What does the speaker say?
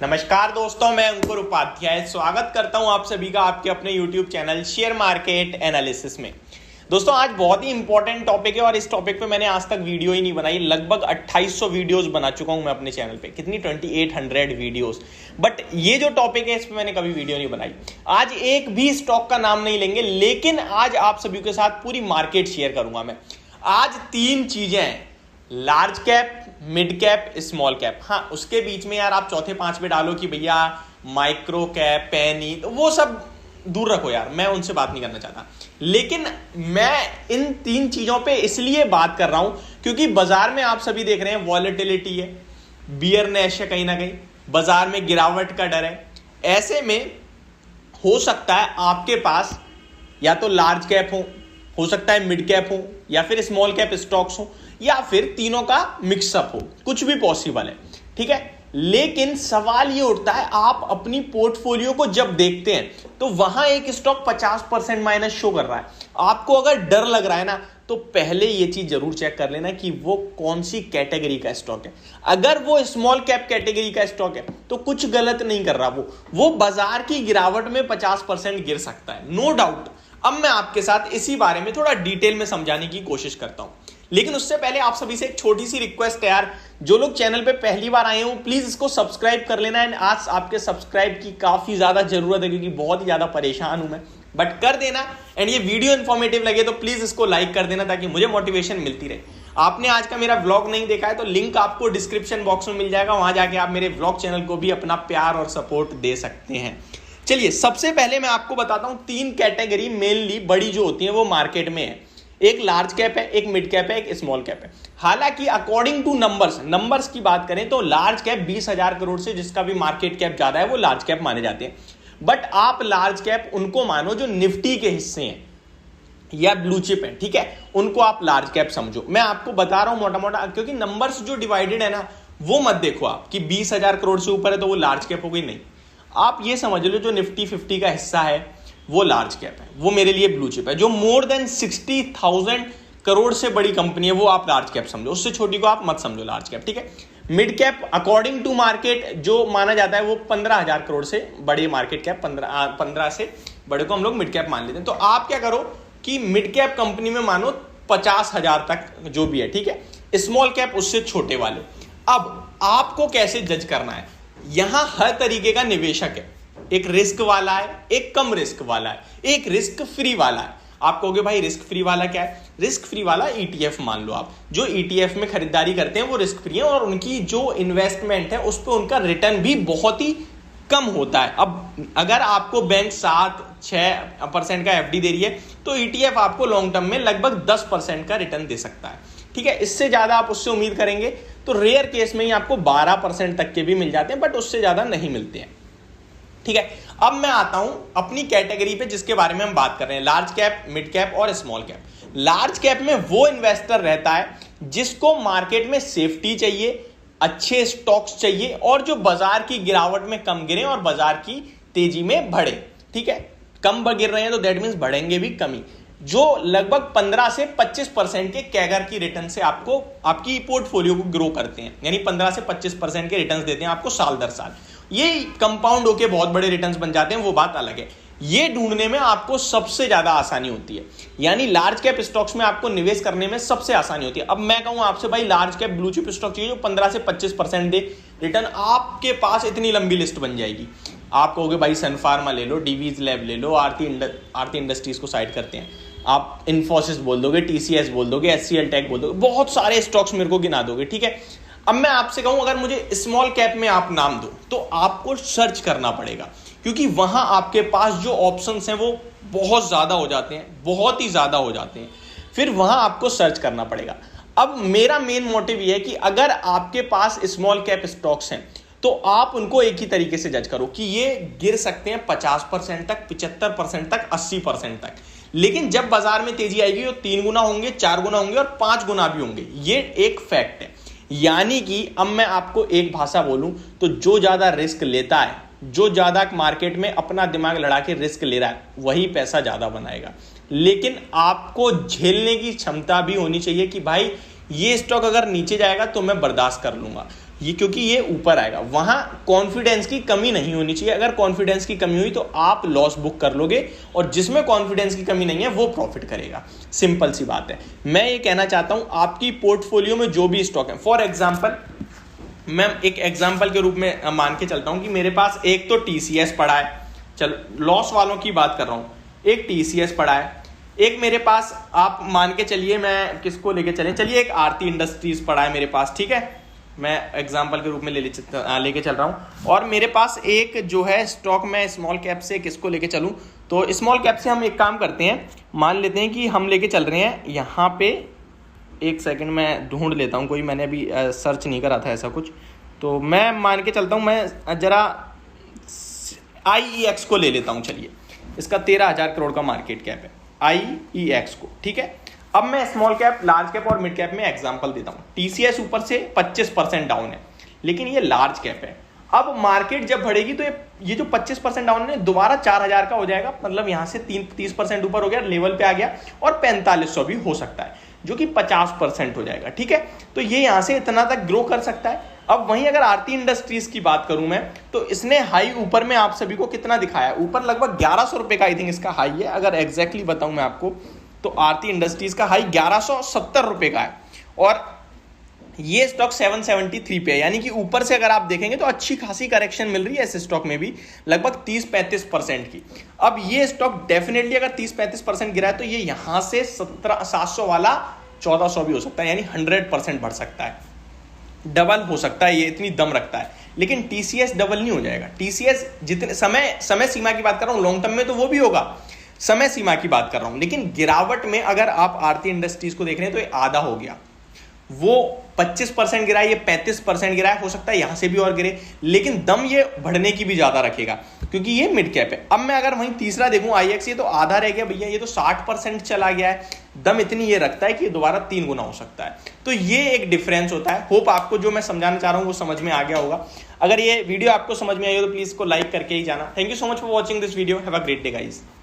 नमस्कार दोस्तों, मैं अंकुर उपाध्याय स्वागत करता हूं आप सभी का आपके अपने YouTube channel share market analysis में। दोस्तों, आज बहुत ही इंपॉर्टेंट टॉपिक है और इस टॉपिक पे मैंने आज तक वीडियो ही नहीं बनाई। लगभग 2800 वीडियोस बना चुका हूं मैं अपने चैनल पे, कितनी 2800 वीडियोस। बट ये जो टॉपिक है इस पे मैंने कभी वीडियो नहीं बनाई। आज एक भी स्टॉक का नाम नहीं लेंगे, लेकिन आज आप सभी के साथ पूरी मार्केट शेयर करूंगा मैं। आज 3 चीजें हैं, large cap, mid cap, small cap. हाँ, उसके बीच में यार आप चौथे 5 पे डालो कि भैया माइक्रो कैप, पैनी, तो वो सब दूर रखो यार, मैं उनसे बात नहीं करना चाहता। लेकिन मैं इन 3 चीजों पे इसलिए बात कर रहा हूं क्योंकि बाजार में आप सभी देख रहे हैं वॉलेटिलिटी है, बियरनेस है, कहीं ना कहीं बाजार में गिरावट का डर है। ऐसे में हो सकता है आपके पास या तो लार्ज कैप हो सकता है मिड कैप हो, या फिर स्मॉल कैप स्टॉक्स हो, या फिर तीनों का मिक्सअप हो, कुछ भी पॉसिबल है। ठीक है, लेकिन सवाल ये उठता है, आप अपनी पोर्टफोलियो को जब देखते हैं तो वहां एक स्टॉक 50% माइनस शो कर रहा है। आपको अगर डर लग रहा है ना, तो पहले ये चीज जरूर चेक कर लेना कि वो कौन सी कैटेगरी का स्टॉक है। अगर वो स्मॉल कैप कैटेगरी का स्टॉक है तो कुछ गलत नहीं कर रहा, वो बाजार की गिरावट में 50% गिर सकता है, नो डाउट। अब मैं आपके साथ इसी बारे में थोड़ा डिटेल में समझाने की कोशिश करता हूं, लेकिन उससे पहले आप सभी से एक छोटी सी रिक्वेस्ट है यार, जो लोग चैनल पे पहली बार आए हो प्लीज इसको सब्सक्राइब कर लेना। एंड आज आपके सब्सक्राइब की काफी ज्यादा जरूरत है क्योंकि बहुत ही ज्यादा परेशान हूं मैं, बट कर देना। एंड ये वीडियो इंफॉर्मेटिव लगे तो प्लीज इसको लाइक कर देना ताकि मुझे मोटिवेशन मिलती रहे। आपने आज का मेरा व्लॉग नहीं देखा है तो लिंक आपको डिस्क्रिप्शन बॉक्स में मिल जाएगा, वहां जाके आप मेरे व्लॉग चैनल को भी अपना प्यार और सपोर्ट दे सकते हैं। चलिए, सबसे पहले मैं आपको बताता हूं 3 कैटेगरी मेनली बड़ी जो होती हैं वो मार्केट में है। एक लार्ज कैप है, एक मिड कैप है, एक स्मॉल कैप है। हालांकि अकॉर्डिंग टू नंबर्स की बात करें तो लार्ज कैप 20,000 करोड़ से जिसका भी मार्केट कैप ज्यादा है वो लार्ज कैप माने जाते हैं। बट आप लार्ज कैप उनको मानो जो निफ्टी के हिस्से हैं या ब्लू चिप है, ठीक है, उनको आप लार्ज कैप समझो। मैं आपको बता रहा हूं मोटा मोटा, क्योंकि नंबर्स जो डिवाइडेड है ना वो मत देखो आप कि 20,000 करोड़ से ऊपर है तो वो लार्ज कैप हो गई, नहीं। आप ये समझ लो जो निफ्टी 50 का हिस्सा है वो लार्ज कैप है, वो मेरे लिए ब्लू चिप है। जो मोर देन 60,000 करोड़ से बड़ी कंपनी है वो आप लार्ज कैप समझो, उससे छोटी को आप मत समझो लार्ज कैप, ठीक है। Mid cap according to market जो माना जाता है वो 15,000 करोड़ से बड़ी मार्केट कैप, 15 से बड़े को हम लोग मिड कैप मान लेते हैं। तो आप क्या करो कि मिड कैप कंपनी में मानो 50,000 तक जो भी है, ठीक है। स्मॉल कैप उससे छोटे वाले। अब आपको कैसे जज करना है, यहां हर तरीके का निवेशक है, एक रिस्क वाला है, एक कम रिस्क वाला है, एक रिस्क फ्री वाला है। आप कहोगे भाई रिस्क फ्री वाला क्या है? रिस्क फ्री वाला ETF मान लो आप, जो ETF में खरीदारी करते हैं वो रिस्क फ्री है और उनकी जो इन्वेस्टमेंट है उस पर उनका रिटर्न भी बहुत ही कम होता है। अब अगर आपको बैंक 7-6% का FD दे रही है तो ETF आपको लॉन्ग टर्म में लगभग 10% का रिटर्न दे सकता है, ठीक है। इससे ज्यादा आप उससे उम्मीद करेंगे तो रेयर केस में ही आपको 12% तक के भी मिल जाते हैं, बट उससे ज्यादा नहीं मिलते हैं, ठीक है। अब मैं आता हूं अपनी कैटेगरी पे जिसके बारे में हम बात कर रहे हैं, लार्ज कैप, मिड कैप और स्मॉल कैप। लार्ज कैप में वो इन्वेस्टर रहता है जिसको मार्केट में सेफ्टी चाहिए, अच्छे स्टॉक्स चाहिए और जो बाजार की गिरावट में कम गिरे और बाजार की तेजी में बढ़े, ठीक है। कम गिर रहे हैं तो दैट मींस बढ़ेंगे भी कमी, जो लगभग 15 से 25% के कैगर की रिटर्न से आपको आपकी पोर्टफोलियो को ग्रो करते हैं, यानी 15 से 25% के रिटर्न देते हैं आपको साल दर साल। ये कंपाउंड होके बहुत बड़े रिटर्न्स बन जाते हैं, वो बात अलग है। ये ढूंढने में आपको सबसे ज्यादा आसानी होती है, यानी लार्ज कैप स्टॉक्स में आपको निवेश करने में सबसे आसानी होती है। अब मैं कहूं आपसे भाई large cap blue chip stock चाहिए जो 15 से 25% दे रिटर्न, आपके पास इतनी लंबी लिस्ट बन जाएगी। आप कहोगे भाई सन फार्मा ले लो, डीवीज लैब ले लो, आरती इंडस्ट्रीज को साइड करते हैं, आप इन्फोसिस बोल दोगे, TCS बोल दोगे, HCL टेक बोल दोगे, बहुत सारे स्टॉक्स मेरे को गिना दोगे, ठीक है। अब मैं आपसे कहूं अगर मुझे स्मॉल कैप में आप नाम दो तो आपको सर्च करना पड़ेगा, क्योंकि वहां आपके पास जो ऑप्शंस हैं वो बहुत ज्यादा हो जाते हैं, बहुत ही ज्यादा हो जाते हैं, फिर वहां आपको सर्च करना पड़ेगा। अब मेरा मेन मोटिव ये है कि अगर आपके पास स्मॉल कैप स्टॉक्स हैं तो आप उनको एक ही तरीके से जज करो कि ये गिर सकते हैं 50% तक, 75% तक, 80% तक, लेकिन जब बाजार में तेजी आएगी तो 3 गुना होंगे, 4 गुना होंगे और 5 गुना भी होंगे, ये एक फैक्ट है। यानी कि अब मैं आपको एक भाषा बोलूं तो जो ज्यादा रिस्क लेता है, जो ज्यादा मार्केट में अपना दिमाग लड़ा के रिस्क ले रहा है, वही पैसा ज्यादा बनाएगा। लेकिन आपको झेलने की क्षमता भी होनी चाहिए कि भाई ये स्टॉक अगर नीचे जाएगा तो मैं बर्दाश्त कर लूंगा, ये क्योंकि ये ऊपर आएगा, वहां कॉन्फिडेंस की कमी नहीं होनी चाहिए। अगर कॉन्फिडेंस की कमी हुई तो आप लॉस बुक कर लोगे, और जिसमें कॉन्फिडेंस की कमी नहीं है वो प्रॉफिट करेगा। सिंपल सी बात है। मैं ये कहना चाहता हूं आपकी पोर्टफोलियो में जो भी स्टॉक है, फॉर एग्जांपल मैं एक एग्जांपल के रूप में मान के चलता हूं कि मेरे पास एक तो टीसीएस पड़ा है, चलो लॉस वालों की बात कर रहा हूं, एक टीसीएस पड़ा है, एक मेरे पास आप मान के चलिए, मैं किसको लेके चलिए एक आरती इंडस्ट्रीज पड़ा है मेरे पास, ठीक है, मैं एग्जांपल के रूप में लेके चल रहा हूं। और मेरे पास एक जो है स्टॉक, मैं स्मॉल कैप से किसको लेके चलूं, तो स्मॉल कैप से हम एक काम करते हैं, मान लेते हैं कि हम लेके चल रहे हैं यहाँ पे, एक सेकंड मैं ढूंढ लेता हूँ कोई, मैंने अभी सर्च नहीं करा था ऐसा कुछ, तो मैं मान के चलता हूँ, मैं जरा IEX को ले लेता हूँ। चलिए, इसका 13,000 करोड़ का मार्केट कैप है, IEX को, ठीक है। अब मैं स्मॉल कैप, लार्ज कैप और मिड कैप में एग्जांपल देता हूँ। TCS ऊपर से 25% डाउन है, लेकिन ये लार्ज कैप है। अब मार्केट जब बढ़ेगी तो ये जो 25% डाउन है दोबारा 4,000 का हो जाएगा, मतलब यहां से 30% ऊपर हो गया, लेवल पे आ गया, और 4500 भी हो सकता है, जो कि 50% हो जाएगा, ठीक है। तो ये यहां से इतना तक ग्रो कर सकता है। अब वहीं अगर आरती इंडस्ट्रीज की बात करूं मैं, तो इसने हाई ऊपर में आप सभी को कितना दिखाया, ऊपर लगभग 1100 रुपए का आई थिंक इसका हाई है, अगर एग्जैक्टली बताऊं मैं आपको, तो आरती इंडस्ट्रीज का हाई 1170 रुपए का है, और ये स्टॉक 773 पे है, यानी कि ऊपर से अगर आप देखेंगे तो अच्छी खासी करेक्शन मिल रही है इस स्टॉक में भी, लगभग 30-35% की। अब ये स्टॉक डेफिनेटली अगर 30-35% गिरा है तो ये यहां से 700 वाला 1400 भी हो सकता है, यानी 100% बढ़ सकता है, डबल हो सकता है, ये इतनी दम रखता है। लेकिन टीसीएस डबल नहीं हो जाएगा। टीसीएस जितने समय सीमा की बात कर रहा हूं, लॉन्ग टर्म में तो वो भी होगा, समय सीमा की बात कर रहा हूं। लेकिन गिरावट में अगर आप आरती इंडस्ट्रीज को देख रहे हैं तो ये आधा हो गया, वो 25% गिरा है, ये 35% गिरा है, हो सकता है यहां से भी और गिरे, लेकिन दम ये बढ़ने की भी ज्यादा रखेगा क्योंकि ये मिड कैप है। अब मैं अगर वहीं तीसरा देखूं IEX, ये तो आधा रह गया भैया, ये तो 60% चला गया है, दम इतनी ये रखता है कि दोबारा 3 गुना हो सकता है। तो ये एक डिफरेंस होता है। होप आपको जो मैं समझाना चाह रहा हूं वो समझ में आ गया होगा। अगर ये वीडियो आपको समझ में आई हो तो प्लीज इसको लाइक करके ही जाना। Thank you so much for watching this video. Have a great day guys.